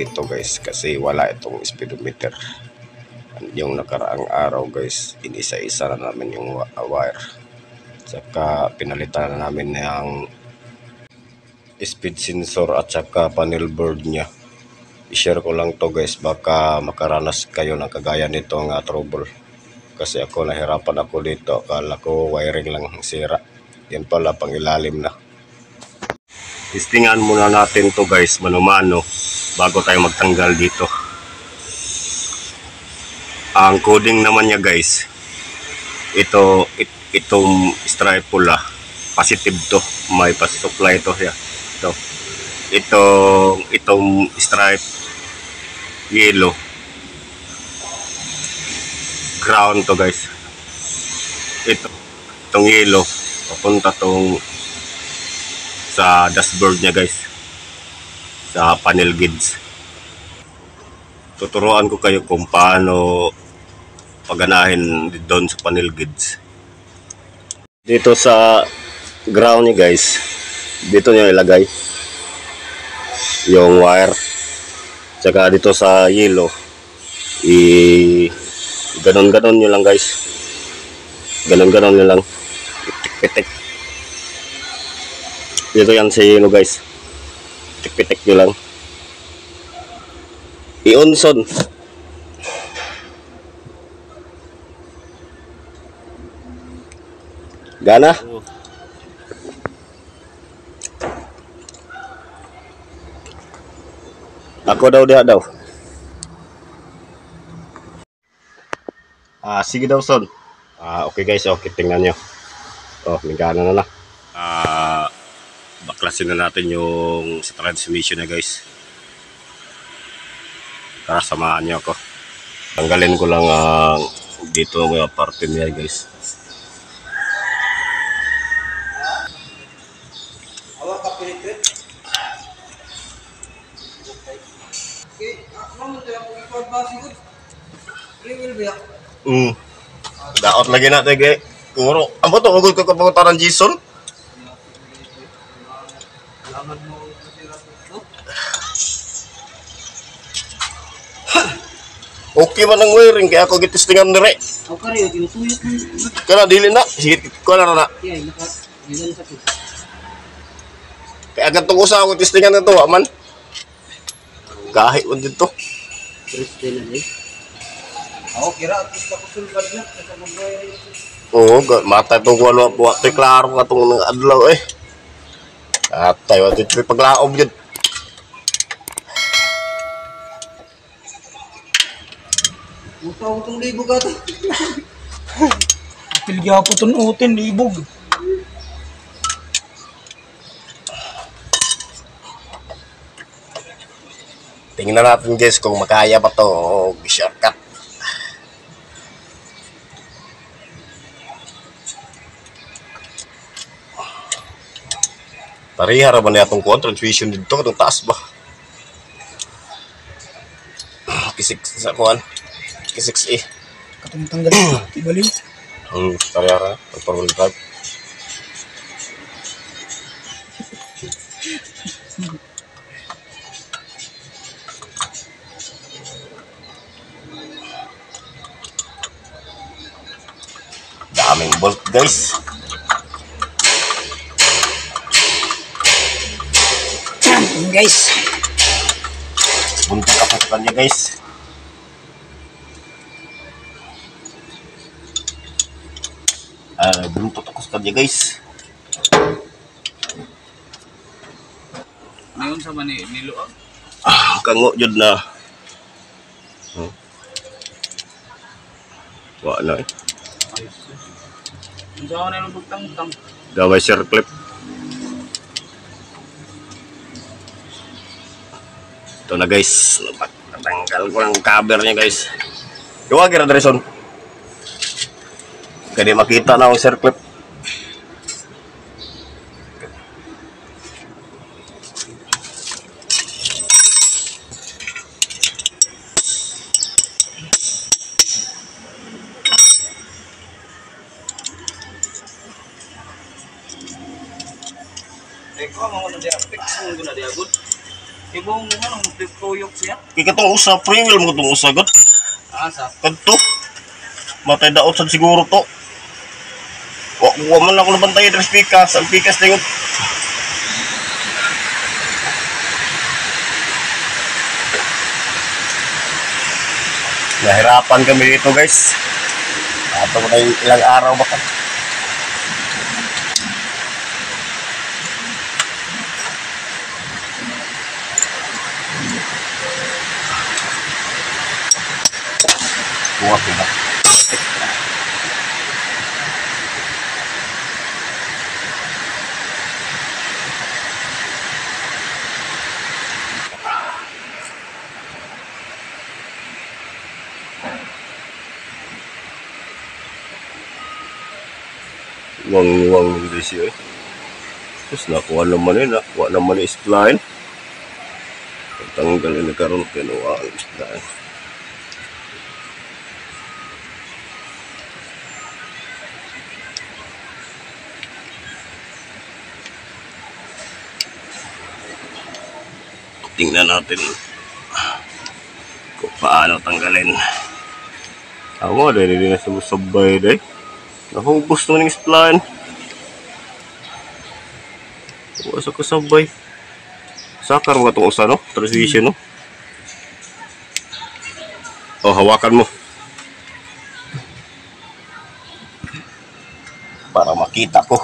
dito guys kasi wala itong speedometer. Yung nakaraang araw guys, inisa-isa na namin yung wire. Saka pinalitan na namin ng speed sensor at saka panel board niya. I-share ko lang to guys, baka makaranas kayo ng kagaya nito nga trouble. Kasi ako nahirapan ako dito, akala ko wiring lang sira. Yan pala pang ilalim na. Testingan muna natin to guys, mano-mano, bago tayo magtanggal dito. Ang coding naman niya guys, itong stripe pula, positive to, may supply to siya. Itong stripe yellow, ground to guys. Itong yellow papunta tong sa dashboard niya guys, sa panel gauge. Tuturuan ko kayo kung paano paganahin doon sa panel gauge. Dito sa ground niya guys, dito niyo ilagay yung wire. Tsaka dito sa yellow, ganon-ganon nyo lang guys. Ganon-ganon nyo lang. Pitik-pitik. Dito yan sa yellow guys. Pitik-pitik nyo lang. I-unson. Gana? Ako daw diha daw. Sige daw son. Okay guys, okay, tingnan nyo. Nagana na. Baklasin na natin yung sa transmission na guys. Tara, samahan nyo ako. Tanggalin ko lang dito mga parte niya guys. Daot lagi na tayo kuro. Amo to ugol ko kaputaran Jason. Okay man ang wiring kaya ako gitistingan dire. Okay, tinutuyot mo. Kana dili na, sige ko na na. Yeah, yun sa pizza. Kaya agad usa ako testingan na to, man. Kahit man dito. Kristen na ako kira at gusto ko sulbad na sa mag-wiring. Oo, mata itong wala po. Ito'y klaro nga itong adlaw eh. At tayo, ito'y paglaob yun. Utang libog ata. Pilgya po itong utin, libog. Tingnan natin guys kung makaya pa ito shortcut. Parihara ba na itong transmission dito? Itong taas ba? Kisik sa kuhan. Kisik eh. Katong tanggal. Ibalik. Parihara. Pag-forward drive. Daming bolt guys. Guys, buntot ako sa kanya guys. Buntot ako sa kanya guys. Ngayon sa mani niluag. Kango jud na. Wala eh. Ang sawa na yung bugtang-bugtang. Gaway circle clip. Ito na guys, natanggal ko ng cover niya guys. Iwag kira Dreson. Kaya makita na ang circle clip. Eko, mga ano dia, fix mo na dia good. Ibong ano, tuyok siya. Kaya katong usa, premium mo katong usa, God. Asa? Kadto. Matay daot sad siguro to. Wa man ako nabantay sa pikas, ang pikas tingot. Nahirapan kami dito, guys. Ato mo na ilang araw baka. Buwak na. Wang di siya. Terus nakuha naman nakuha naman yung spline. Tanggalin na karon kinuha ang spline. Tingnan natin kung paano tanggalin. Ako dahil hindi na sumusabay dahil. Nahubos naman yung spline. Wasa ko sabay. Sakar mo itong usa, no? Transmission, no? Oh, hawakan mo. Para makita ko.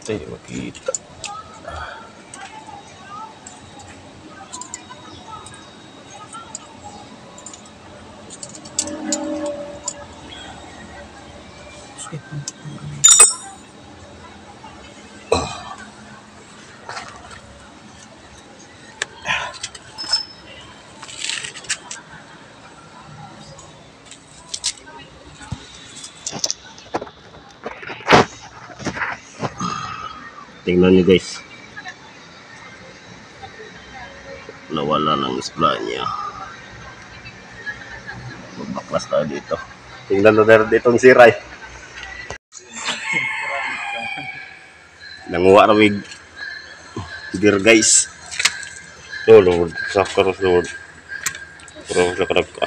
Ay, makita. Tingnan nyo guys, nawala ng spline niya. Magbaklas tayo dito. Tingnan nyo dito ang siray. Nanguha rawig gear guys. Oh Lord, sakar Lord. Pero sakarag ka.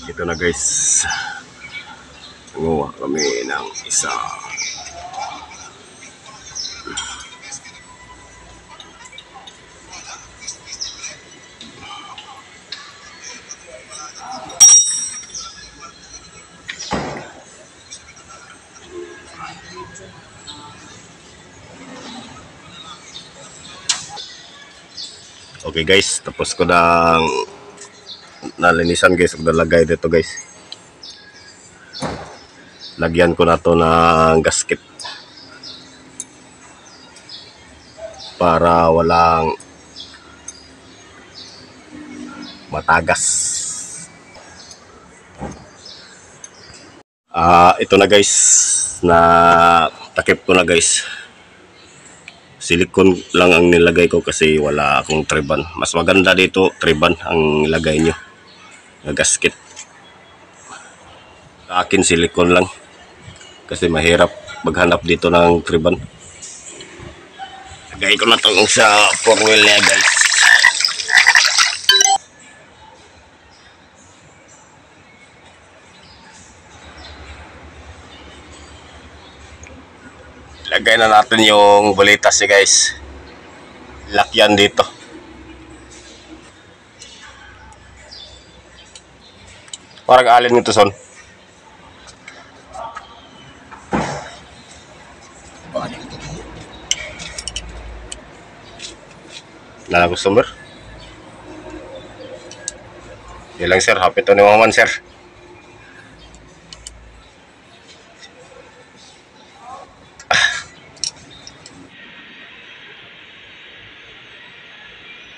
Ito na guys, nanguha kami ng isa. Okay guys, tapos ko ng nalinisan guys, nalagay dito guys. Lagyan ko na to ng gasket para walang matagas. Ito na guys, na takip ko na guys. Silicone lang ang nilagay ko kasi wala akong triban. Mas maganda dito triban ang nilagay nyo na gasket. Sa akin silicone lang kasi mahirap maghanap dito ng triban. Lagay ko na itong sa 4-wheel niya guys. Lagay na natin yung bulitas niya guys. Lakyan dito. Parang alin nito son. Nala customer. Ilang sir, hapit to ni Maman sir.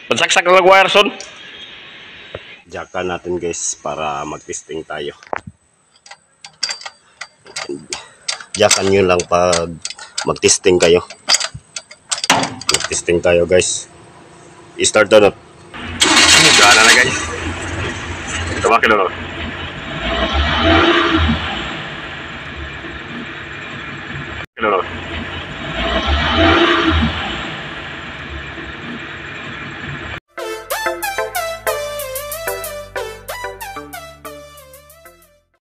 Pansaksak na wire son. Jackan natin guys para mag-testing tayo. Jackan nyo lang pag mag-testing kayo. Testing tayo guys. I-start na. Gana na guys. Ito ba kilo? Kilo.